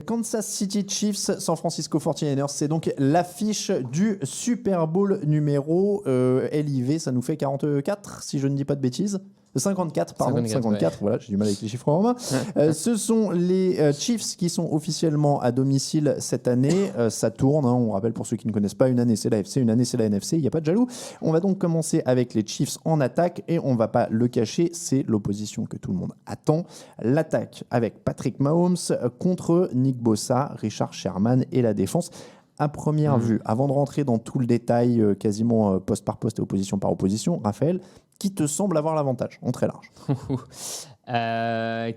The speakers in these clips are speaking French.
Kansas City Chiefs, San Francisco 49ers, c'est donc l'affiche du Super Bowl numéro LIV, ça nous fait 44 si je ne dis pas de bêtises. 54, pardon, 54, ouais. Voilà, j'ai du mal avec les chiffres romains. Ce sont les Chiefs qui sont officiellement à domicile cette année. Ça tourne, hein, on rappelle pour ceux qui ne connaissent pas, une année c'est l'AFC, une année c'est la NFC, il n'y a pas de jaloux. On va donc commencer avec les Chiefs en attaque et on ne va pas le cacher, c'est l'opposition que tout le monde attend. L'attaque avec Patrick Mahomes contre Nick Bosa, Richard Sherman et la défense. À première vue, avant de rentrer dans tout le détail, quasiment poste par poste et opposition par opposition, Raphaël, qui te semble avoir l'avantage, en très large?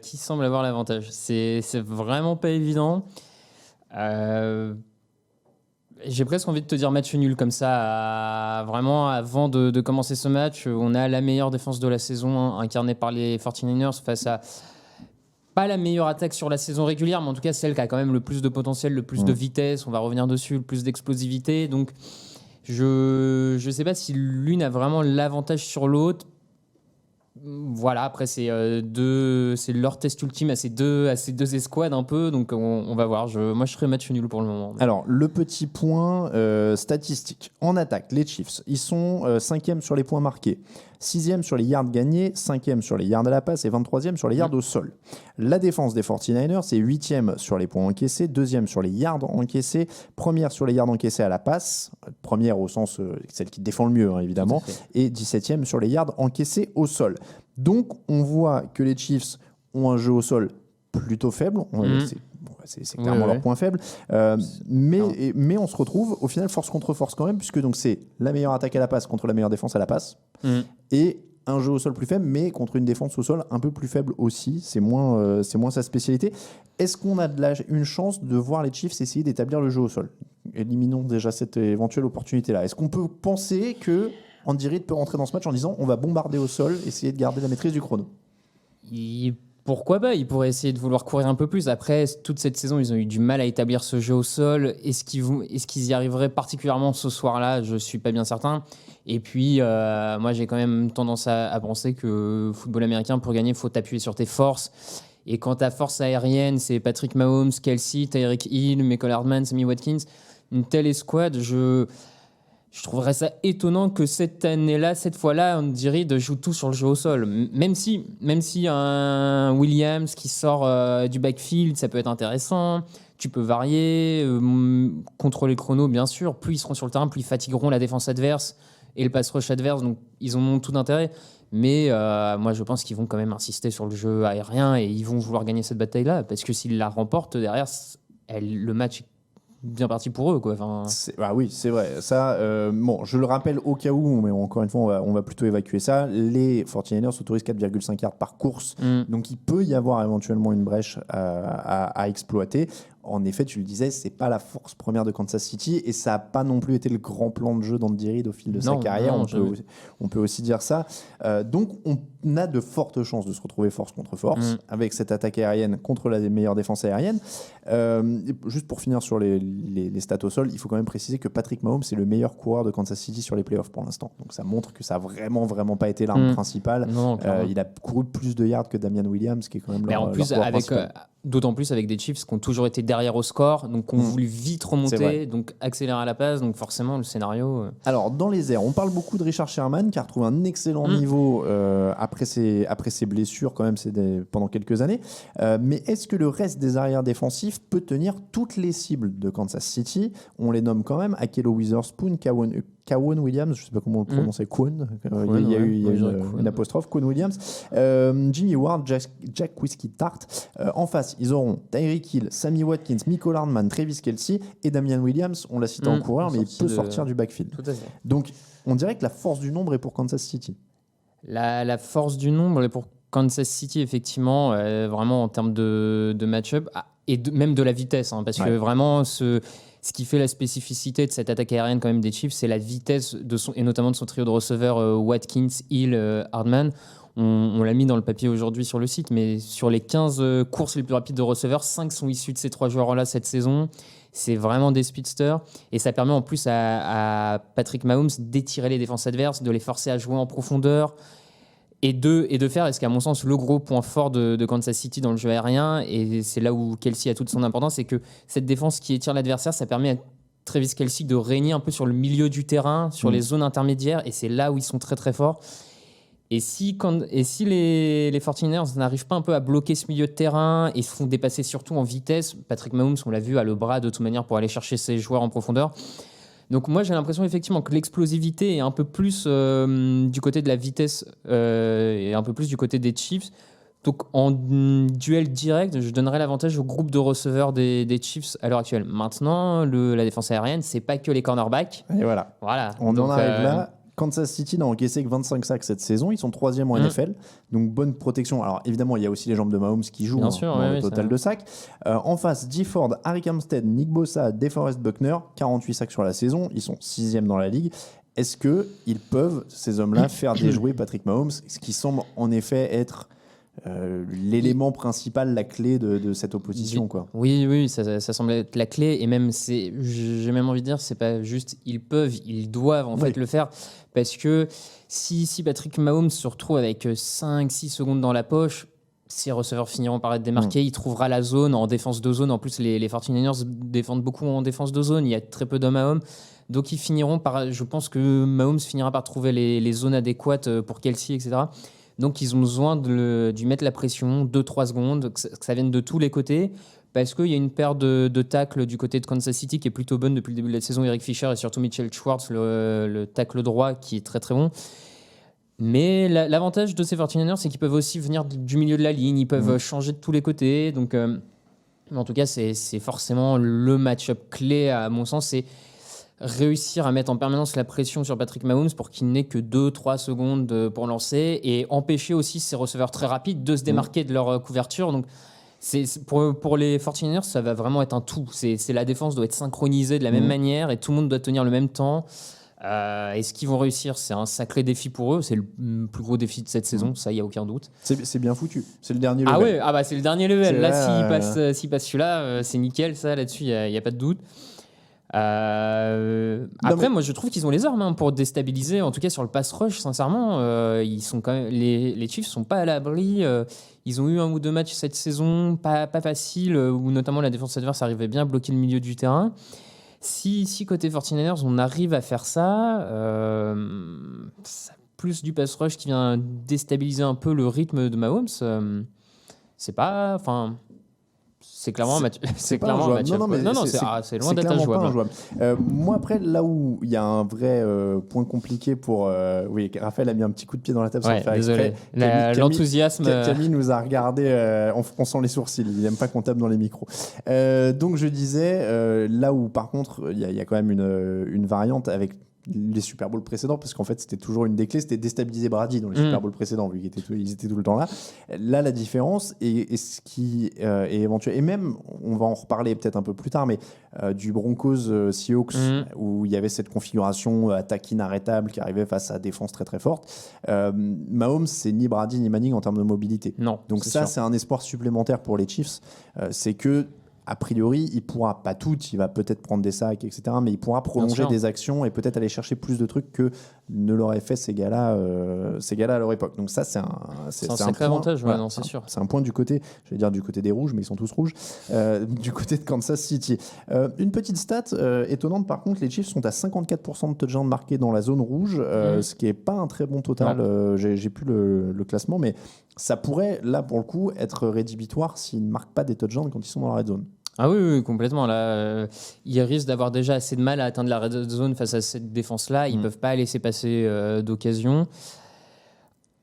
Qui semble avoir l'avantage? C'est vraiment pas évident. J'ai presque envie de te dire match nul comme ça. Vraiment, avant de commencer ce match, on a la meilleure défense de la saison, hein, incarnée par les 49ers face à... Pas la meilleure attaque sur la saison régulière, mais en tout cas celle qui a quand même le plus de potentiel, le plus de vitesse, on va revenir dessus, le plus d'explosivité. Donc je ne sais pas si l'une a vraiment l'avantage sur l'autre. Voilà, après c'est leur test ultime à ces deux escouades un peu, donc on va voir. Moi je serais match nul pour le moment. Alors le petit point statistique. En attaque, les Chiefs, ils sont 5e sur les points marqués, 6e sur les yards gagnés, 5e sur les yards à la passe et 23e sur les yards au sol. La défense des 49ers, c'est 8e sur les points encaissés, 2e sur les yards encaissés, première sur les yards encaissés à la passe, première au sens celle qui défend le mieux, hein, évidemment, et 17e sur les yards encaissés au sol. Donc on voit que les Chiefs ont un jeu au sol plutôt faible, c'est clairement leur point faible, mais on se retrouve au final force contre force quand même, puisque donc c'est la meilleure attaque à la passe contre la meilleure défense à la passe, et un jeu au sol plus faible, mais contre une défense au sol un peu plus faible aussi, c'est moins sa spécialité. Est-ce qu'on a une chance de voir les Chiefs essayer d'établir le jeu au sol? Éliminons déjà cette éventuelle opportunité-là. Est-ce qu'on peut penser que Andy Reid peut rentrer dans ce match en disant on va bombarder au sol, essayer de garder la maîtrise du chrono? Pourquoi pas? Ils pourraient essayer de vouloir courir un peu plus. Après, toute cette saison, ils ont eu du mal à établir ce jeu au sol. Est-ce qu'ils y arriveraient particulièrement ce soir-là? Je ne suis pas bien certain. Et puis, moi, j'ai quand même tendance à penser que football américain, pour gagner, il faut t'appuyer sur tes forces. Et quand ta force aérienne, c'est Patrick Mahomes, Kelsey, Tyreek Hill, Mecole Hardman, Sammy Watkins, une telle escouade, je trouverais ça étonnant que cette année-là, cette fois-là, Andy Reid joue tout sur le jeu au sol. Même si un Williams qui sort du backfield, ça peut être intéressant. Tu peux varier, contrôler le chrono, bien sûr. Plus ils seront sur le terrain, plus ils fatigueront la défense adverse et le pass rush adverse. Donc, ils en ont tout d'intérêt. Mais moi, je pense qu'ils vont quand même insister sur le jeu aérien et ils vont vouloir gagner cette bataille-là. Parce que s'ils la remportent, derrière, le match est bien parti pour eux, quoi. Oui, c'est vrai. Ça, je le rappelle au cas où, mais encore une fois, on va plutôt évacuer ça. Les 49ers autorisent 4,5 yards par course. Donc, il peut y avoir éventuellement une brèche à exploiter. En effet, tu le disais, c'est pas la force première de Kansas City et ça n'a pas non plus été le grand plan de jeu d'Andy Reid au fil de sa carrière. On peut aussi dire ça. Donc, on a de fortes chances de se retrouver force contre force avec cette attaque aérienne contre la meilleure défense aérienne. Juste pour finir sur les stats au sol, il faut quand même préciser que Patrick Mahomes est le meilleur coureur de Kansas City sur les playoffs pour l'instant. Donc, ça montre que ça n'a vraiment pas été l'arme principale. Il a couru plus de yards que Damian Williams, qui est quand même leur coureur principal. D'autant plus avec des Chiefs qui ont toujours été derrière au score, donc qui ont voulu vite remonter, donc accélérer à la passe, donc forcément le scénario... Alors dans les airs, on parle beaucoup de Richard Sherman qui a retrouvé un excellent niveau après ses blessures quand même pendant quelques années, mais est-ce que le reste des arrières défensifs peut tenir toutes les cibles de Kansas City? On les nomme quand même, Ahkello Witherspoon, K'Waun Williams, je ne sais pas comment on le prononçait, K'Waun, il y a eu une apostrophe, K'Waun Williams, Jimmy Ward, Jack Whiskey Tart. En face, ils auront Tyreek Hill, Sammy Watkins, Mecole Hardman, Travis Kelsey et Damian Williams. On l'a cité en coureur, mais il peut sortir du backfield. Tout à fait. Donc, on dirait que la force du nombre est pour Kansas City. La force du nombre est pour Kansas City, effectivement, vraiment en termes de match-up et même de la vitesse, hein, parce que vraiment, ce qui fait la spécificité de cette attaque aérienne quand même des Chiefs, c'est la vitesse et notamment de son trio de receveurs Watkins, Hill, Hardman. On l'a mis dans le papier aujourd'hui sur le site, mais sur les 15 courses les plus rapides de receveurs, 5 sont issus de ces 3 joueurs-là cette saison. C'est vraiment des speedsters et ça permet en plus à Patrick Mahomes d'étirer les défenses adverses, de les forcer à jouer en profondeur. Et de faire, est-ce qu'à mon sens, le gros point fort de Kansas City dans le jeu aérien, et c'est là où Kelce a toute son importance, c'est que cette défense qui étire l'adversaire, ça permet à Travis Kelce de régner un peu sur le milieu du terrain, sur les zones intermédiaires, et c'est là où ils sont très très forts. Et si les 49ers n'arrivent pas un peu à bloquer ce milieu de terrain et se font dépasser surtout en vitesse, Patrick Mahomes, on l'a vu, a le bras de toute manière pour aller chercher ses joueurs en profondeur. Donc moi j'ai l'impression effectivement que l'explosivité est un peu plus du côté de la vitesse et un peu plus du côté des Chiefs. Donc en duel direct, je donnerais l'avantage au groupe de receveurs des Chiefs à l'heure actuelle. Maintenant, la défense aérienne, c'est pas que les cornerbacks. Et voilà. On en arrive là. Kansas City n'a encaissé que 25 sacs cette saison. Ils sont 3e en NFL. Donc, bonne protection. Alors, évidemment, il y a aussi les jambes de Mahomes qui jouent dans le total de sacs. En face, Dee Ford, Arik Armstead, Nick Bosa, DeForest Buckner, 48 sacs sur la saison. Ils sont 6e dans la ligue. Est-ce qu'ils peuvent, ces hommes-là, faire déjouer Patrick Mahomes, ce qui semble en effet être l'élément principal, la clé de cette opposition, quoi. Oui, ça semble être la clé. Et même, j'ai même envie de dire, c'est pas juste ils peuvent, ils doivent en fait le faire. Parce que si Patrick Mahomes se retrouve avec 5-6 secondes dans la poche, ses receveurs finiront par être démarqués. Il trouvera la zone en défense de zone. En plus, les 49ers défendent beaucoup en défense de zone. Il y a très peu d'hommes à hommes. Donc, ils finiront par. Je pense que Mahomes finira par trouver les zones adéquates pour Kelce, etc. Donc, ils ont besoin de lui mettre la pression, 2-3 secondes, que ça vienne de tous les côtés, parce qu'il y a une paire de tacles du côté de Kansas City qui est plutôt bonne depuis le début de la saison, Eric Fisher et surtout Mitchell Schwartz, le tacle droit qui est très très bon. Mais l'avantage de ces 49ers, c'est qu'ils peuvent aussi venir du milieu de la ligne, ils peuvent changer de tous les côtés. Donc, en tout cas, c'est forcément le match-up clé, à mon sens, c'est réussir à mettre en permanence la pression sur Patrick Mahomes pour qu'il n'ait que 2-3 secondes pour lancer et empêcher aussi ses receveurs très rapides de se démarquer de leur couverture. Donc, pour les 49ers, ça va vraiment être un tout. La défense doit être synchronisée de la même manière et tout le monde doit tenir le même temps. Est-ce qu'ils vont réussir? C'est un sacré défi pour eux. C'est le plus gros défi de cette saison, ça, il n'y a aucun doute. C'est bien foutu. C'est le dernier level. Ah ouais, c'est le dernier level. Là, s'il passe celui-là, c'est nickel. Ça, là-dessus, il n'y a pas de doute. Moi je trouve qu'ils ont les armes pour déstabiliser, en tout cas sur le pass rush. Sincèrement, ils sont quand même, les Chiefs sont pas à l'abri. Ils ont eu 1 ou 2 matchs cette saison pas facile, où notamment la défense adverse arrivait bien à bloquer le milieu du terrain. Si côté 49ers on arrive à faire ça, plus du pass rush qui vient déstabiliser un peu le rythme de Mahomes, c'est pas, enfin, c'est clairement un match. C'est clairement un match. Non, c'est loin d'être injouable. Moi, après, là où il y a un vrai point compliqué pour. Oui, Raphaël a mis un petit coup de pied dans la table sans faire désolé. exprès. L'enthousiasme. Camille nous a regardé en fronçant les sourcils. Il n'aime pas qu'on tape dans les micros. Donc, je disais, là où, par contre, il y a quand même une variante avec les Super Bowls précédents, parce qu'en fait c'était toujours une des clés, c'était déstabiliser Brady dans les Super Bowls précédents, vu qu'ils étaient tout le temps là. Là, la différence et ce qui est éventuel, et même on va en reparler peut-être un peu plus tard, mais du Broncos Seahawks, où il y avait cette configuration attaque inarrêtable qui arrivait face à défense très très forte. Mahomes, c'est ni Brady ni Manning en termes de mobilité. Non, donc ça, c'est un espoir supplémentaire pour les Chiefs. C'est que a priori, il pourra pas tout, il va peut-être prendre des sacs, etc. Mais il pourra prolonger des actions et peut-être aller chercher plus de trucs que ne l'auraient fait ces gars-là à leur époque. Donc ça, c'est un sacré avantage, c'est sûr. C'est un point du côté, je vais dire du côté des rouges, mais ils sont tous rouges, du côté de Kansas City. Une petite stat étonnante, par contre, les Chiefs sont à 54% de touchdowns marqués dans la zone rouge, ce qui est pas un très bon total. J'ai plus le classement, mais ça pourrait, là, pour le coup, être rédhibitoire s'ils ne marquent pas des touchdowns quand ils sont dans la red zone. Ah oui, complètement. Là, ils risquent d'avoir déjà assez de mal à atteindre la red zone face à cette défense-là. Ils ne peuvent pas laisser passer d'occasion.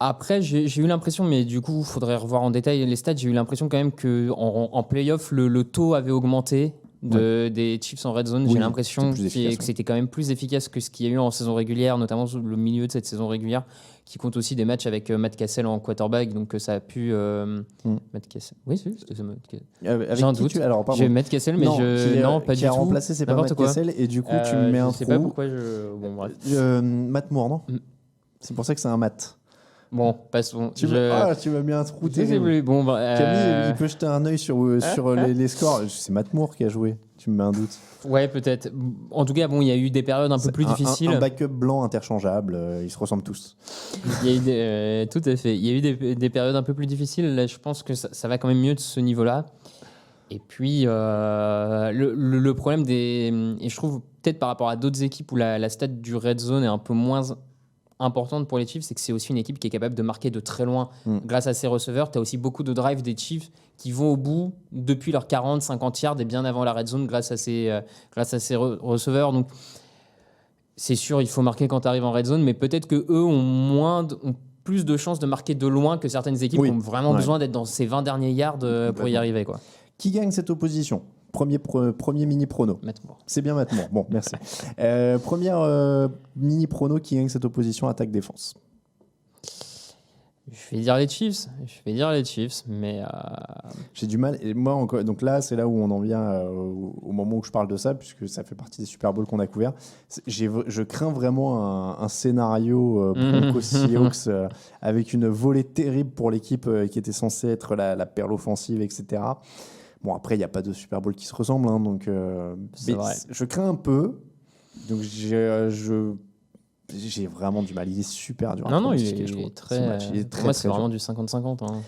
Après, j'ai eu l'impression, mais du coup, il faudrait revoir en détail les stats. J'ai eu l'impression quand même qu'en play-off, le taux avait augmenté des Chiefs en red zone. J'ai l'impression que c'était quand même plus efficace que ce qu'il y a eu en saison régulière, notamment le milieu de cette saison régulière, qui compte aussi des matchs avec Matt Cassel en quarterback. Donc ça a pu... Matt Cassel. Oui, c'était Matt Cassel. J'ai un doute. J'ai Matt Cassel, mais non, pas du tout. Qui a remplacé, c'est pas Matt Cassel, et du coup, tu me mets un trou. Je sais pas pourquoi Bon, bref. Matt Moore, non? C'est pour ça que c'est un Matt. Bon, passons. Tu m'as mis un trou terrible. Bon, Camille, il peut jeter un œil sur les scores. C'est Matt Moore qui a joué. Tu me mets un doute. Ouais, peut-être. En tout cas, bon, il y a eu des périodes un peu plus difficiles. Un backup blanc interchangeable, ils se ressemblent tous. Il y a eu tout à fait. Il y a eu des périodes un peu plus difficiles. Là, je pense que ça va quand même mieux de ce niveau-là. Et puis, le problème et je trouve peut-être par rapport à d'autres équipes où la stat du red zone est un peu moins importante pour les Chiefs, c'est que c'est aussi une équipe qui est capable de marquer de très loin grâce à ses receveurs. Tu as aussi beaucoup de drives des Chiefs qui vont au bout depuis leurs 40, 50 yards et bien avant la red zone grâce à ces receveurs. Donc, c'est sûr, il faut marquer quand tu arrives en red zone, mais peut-être qu'eux ont plus de chances de marquer de loin que certaines équipes qui ont vraiment besoin d'être dans ces 20 derniers yards pour y arriver, quoi. Qui gagne cette opposition ? Premier mini prono. Matt Moore. C'est bien Matt Moore. Bon, merci. Première mini prono qui gagne cette opposition attaque-défense. Je vais dire les Chiefs, mais j'ai du mal. Et moi, encore, donc là, c'est là où on en vient au moment où je parle de ça, puisque ça fait partie des Super Bowls qu'on a couverts. Je crains vraiment un scénario Broncos-Seahawks avec une volée terrible pour l'équipe qui était censée être la perle offensive, etc. Bon, après, il n'y a pas de Super Bowl qui se ressemble, hein, donc je crains un peu. Donc j'ai vraiment du mal. Il est super dur. Non, il est très. Moi, c'est vraiment du 50-50. Hein.